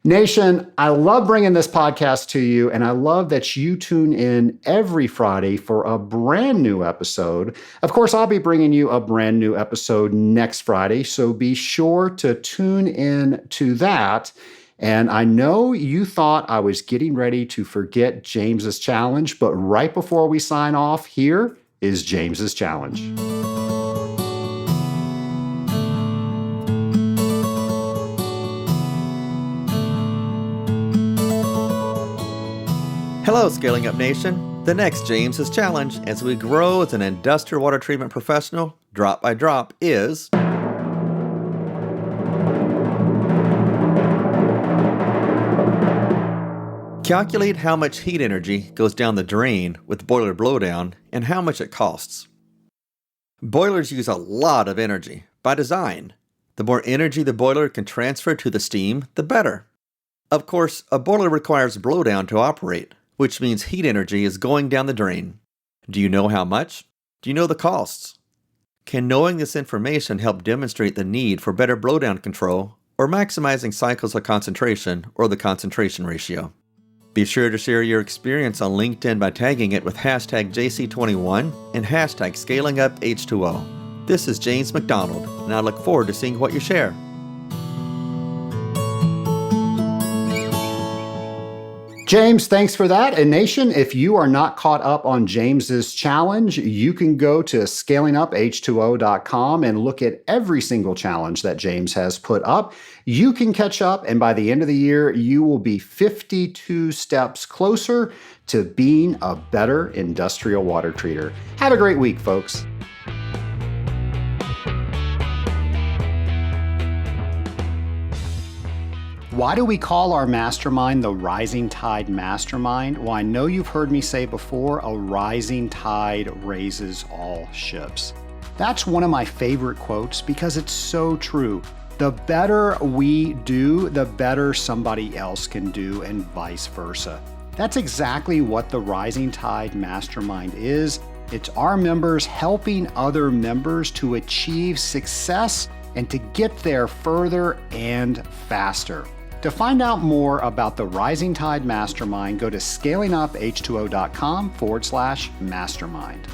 Nation, I love bringing this podcast to you, and I love that you tune in every Friday for a brand new episode. Of course, I'll be bringing you a brand new episode next Friday, so be sure to tune in to that. And I know you thought I was getting ready to forget James's challenge, but right before we sign off, here is James's challenge. Hello, Scaling Up Nation. The next James's challenge as we grow as an industrial water treatment professional, drop by drop, is calculate how much heat energy goes down the drain with boiler blowdown and how much it costs. Boilers use a lot of energy by design. The more energy the boiler can transfer to the steam, the better. Of course, a boiler requires blowdown to operate, which means heat energy is going down the drain. Do you know how much? Do you know the costs? Can knowing this information help demonstrate the need for better blowdown control or maximizing cycles of concentration or the concentration ratio? Be sure to share your experience on LinkedIn by tagging it with hashtag JC21 and hashtag ScalingUpH2O. This is James McDonald, and I look forward to seeing what you share. James, thanks for that. And Nation, if you are not caught up on James's challenge, you can go to scalinguph2o.com and look at every single challenge that James has put up. You can catch up, and by the end of the year, you will be 52 steps closer to being a better industrial water treater. Have a great week, folks. Why do we call our mastermind the Rising Tide Mastermind? Well, I know you've heard me say before, a rising tide raises all ships. That's one of my favorite quotes because it's so true. The better we do, the better somebody else can do, and vice versa. That's exactly what the Rising Tide Mastermind is. It's our members helping other members to achieve success and to get there further and faster. To find out more about the Rising Tide Mastermind, go to scalinguph2o.com/mastermind.